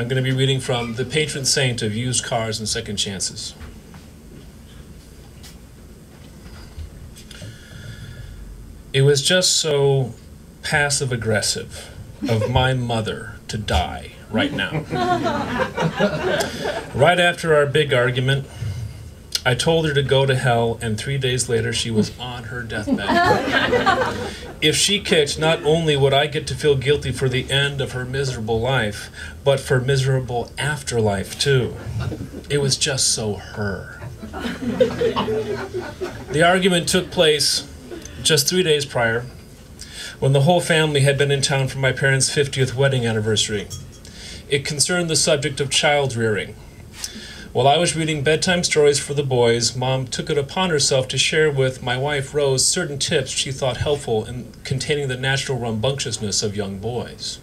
I'm going to be reading from the patron saint of used cars and second chances. It was just so passive-aggressive of my mother to die right now. Right after our big argument, I told her to go to hell, and 3 days later she was on her deathbed. If she kicked, not only would I get to feel guilty for the end of her miserable life, but for miserable afterlife too. It was just so her. The argument took place just 3 days prior, when the whole family had been in town for my parents' 50th wedding anniversary. It concerned the subject of child rearing. While I was reading bedtime stories for the boys, Mom took it upon herself to share with my wife, Rose, certain tips she thought helpful in containing the natural rambunctiousness of young boys.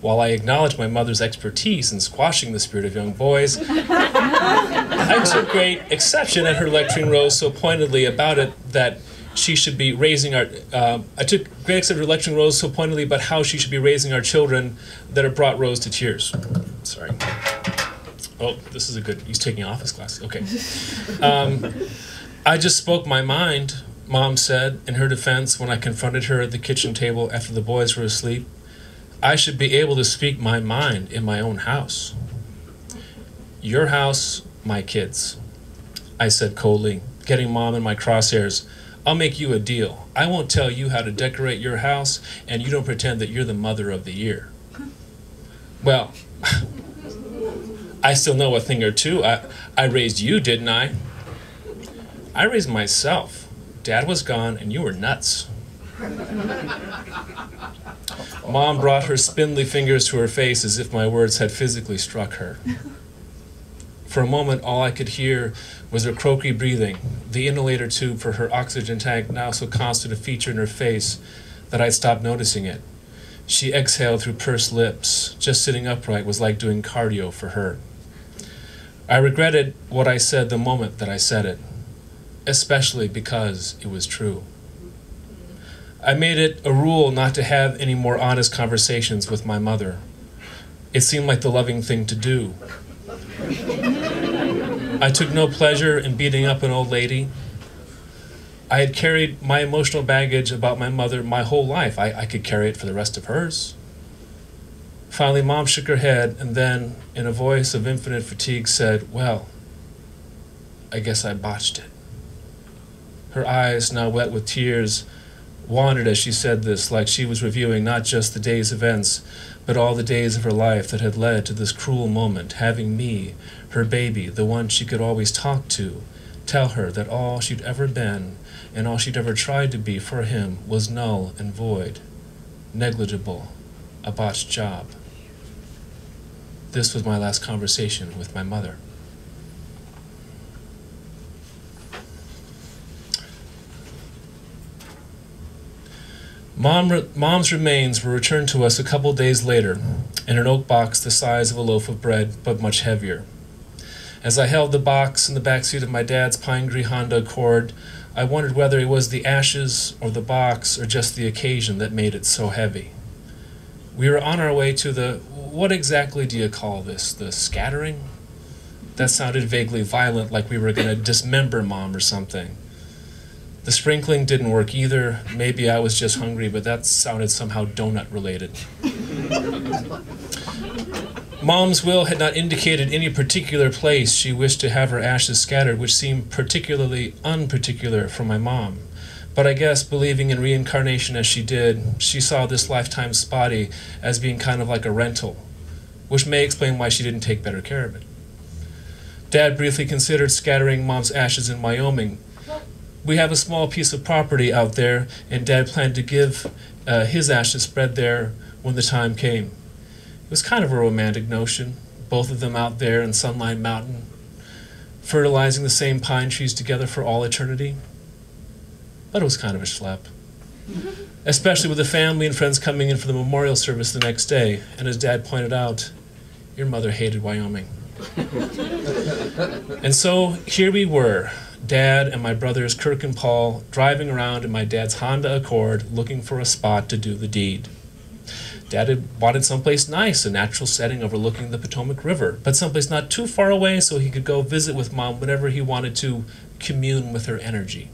While I acknowledged my mother's expertise in squashing the spirit of young boys, I took great exception at her lecturing Rose so pointedly about it that she should be raising our... I took great exception to lecturing Rose so pointedly about how she should be raising our children that it brought Rose to tears. Sorry. Oh, this is a good... He's taking off his glasses. Okay. I just spoke my mind, Mom said in her defense when I confronted her at the kitchen table after the boys were asleep. I should be able to speak my mind in my own house. Your house, my kids, I said coldly, getting Mom in my crosshairs. I'll make you a deal. I won't tell you how to decorate your house, and you don't pretend that you're the mother of the year. Well... I still know a thing or two. I raised you, didn't I? I raised myself. Dad was gone, and you were nuts. Mom brought her spindly fingers to her face as if my words had physically struck her. For a moment, all I could hear was her croaky breathing, the inhalator tube for her oxygen tank now so constant a feature in her face that I'd stopped noticing it. She exhaled through pursed lips. Just sitting upright was like doing cardio for her. I regretted what I said the moment that I said it, especially because it was true. I made it a rule not to have any more honest conversations with my mother. It seemed like the loving thing to do. I took no pleasure in beating up an old lady. I had carried my emotional baggage about my mother my whole life. I could carry it for the rest of hers. Finally, Mom shook her head and then, in a voice of infinite fatigue, said, well, I guess I botched it. Her eyes, now wet with tears, wandered as she said this, like she was reviewing not just the day's events, but all the days of her life that had led to this cruel moment, having me, her baby, the one she could always talk to, tell her that all she'd ever been and all she'd ever tried to be for him was null and void, negligible, a botched job. This was my last conversation with my mother. Mom's remains were returned to us a couple days later in an oak box the size of a loaf of bread, but much heavier. As I held the box in the backseat of my dad's pine green Honda Accord, I wondered whether it was the ashes or the box or just the occasion that made it so heavy. We were on our way to the, what exactly do you call this, the scattering? That sounded vaguely violent, like we were going to dismember Mom or something. The sprinkling didn't work either. Maybe I was just hungry, but that sounded somehow donut-related. Mom's will had not indicated any particular place she wished to have her ashes scattered, which seemed particularly unparticular for my mom. But I guess, believing in reincarnation as she did, she saw this lifetime's body as being kind of like a rental, which may explain why she didn't take better care of it. Dad briefly considered scattering Mom's ashes in Wyoming. We have a small piece of property out there, and Dad planned to give his ashes spread there when the time came. It was kind of a romantic notion, both of them out there in Sunlight Mountain, fertilizing the same pine trees together for all eternity. But it was kind of a schlep, especially with the family and friends coming in for the memorial service the next day. And as Dad pointed out, your mother hated Wyoming. And so here we were, Dad and my brothers Kirk and Paul, driving around in my dad's Honda Accord looking for a spot to do the deed. Dad had wanted someplace nice, a natural setting overlooking the Potomac River, but someplace not too far away so he could go visit with Mom whenever he wanted to commune with her energy.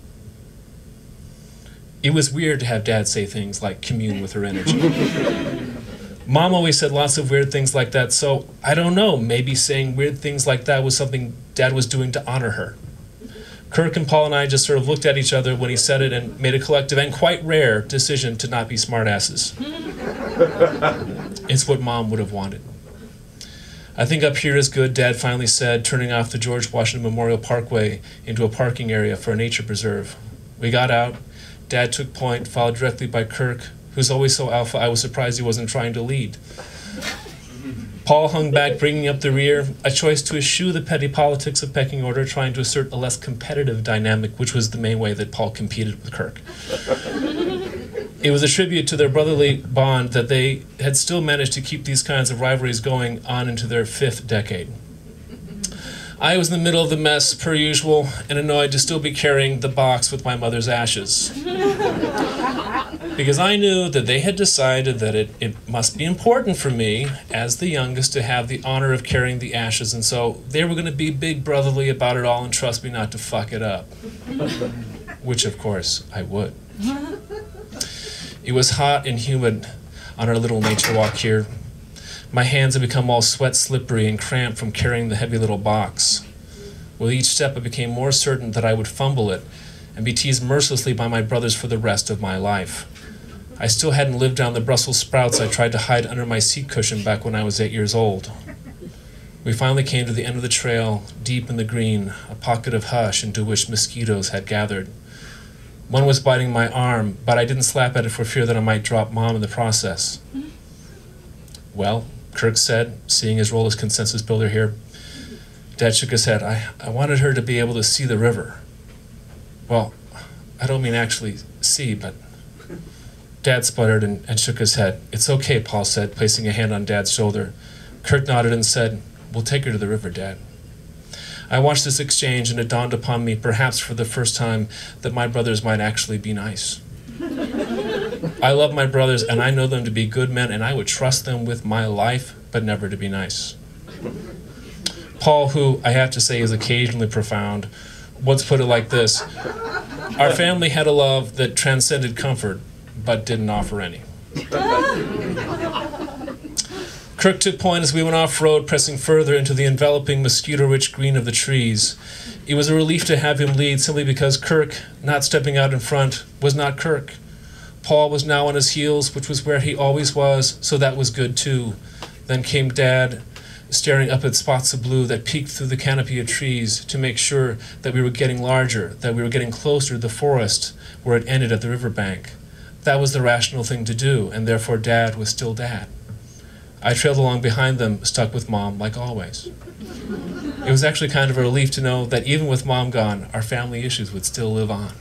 It was weird to have Dad say things like commune with her energy. Mom always said lots of weird things like that, so I don't know, maybe saying weird things like that was something Dad was doing to honor her. Kirk and Paul and I just sort of looked at each other when he said it and made a collective and quite rare decision to not be smartasses. It's what Mom would have wanted. I think up here is good, Dad finally said, turning off the George Washington Memorial Parkway into a parking area for a nature preserve. We got out. Dad took point, followed directly by Kirk, who's always so alpha I was surprised he wasn't trying to lead. Paul hung back, bringing up the rear, a choice to eschew the petty politics of pecking order, trying to assert a less competitive dynamic, which was the main way that Paul competed with Kirk. It was a tribute to their brotherly bond that they had still managed to keep these kinds of rivalries going on into their 5th decade. I was in the middle of the mess, per usual, and annoyed to still be carrying the box with my mother's ashes. Because I knew that they had decided that it must be important for me, as the youngest, to have the honor of carrying the ashes, and so they were going to be big brotherly about it all and trust me not to fuck it up. Which, of course, I would. It was hot and humid on our little nature walk here. My hands had become all sweat slippery and cramped from carrying the heavy little box. With each step, I became more certain that I would fumble it and be teased mercilessly by my brothers for the rest of my life. I still hadn't lived down the Brussels sprouts I tried to hide under my seat cushion back when I was 8 years old. We finally came to the end of the trail, deep in the green, a pocket of hush into which mosquitoes had gathered. One was biting my arm, but I didn't slap at it for fear that I might drop Mom in the process. Well, Kirk said, seeing his role as consensus builder here. Dad shook his head. I wanted her to be able to see the river. Well, I don't mean actually see, but... Dad sputtered and shook his head. It's okay, Paul said, placing a hand on Dad's shoulder. Kirk nodded and said, we'll take her to the river, Dad. I watched this exchange, and it dawned upon me, perhaps for the first time, that my brothers might actually be nice. I love my brothers, and I know them to be good men, and I would trust them with my life, but never to be nice. Paul, who I have to say is occasionally profound, once put it like this: our family had a love that transcended comfort, but didn't offer any. Kirk took point as we went off-road, pressing further into the enveloping mosquito-rich green of the trees. It was a relief to have him lead, simply because Kirk, not stepping out in front, was not Kirk. Paul was now on his heels, which was where he always was, so that was good too. Then came Dad, staring up at spots of blue that peeked through the canopy of trees to make sure that we were getting larger, that we were getting closer to the forest where it ended at the riverbank. That was the rational thing to do, and therefore Dad was still Dad. I trailed along behind them, stuck with Mom, like always. It was actually kind of a relief to know that even with Mom gone, our family issues would still live on.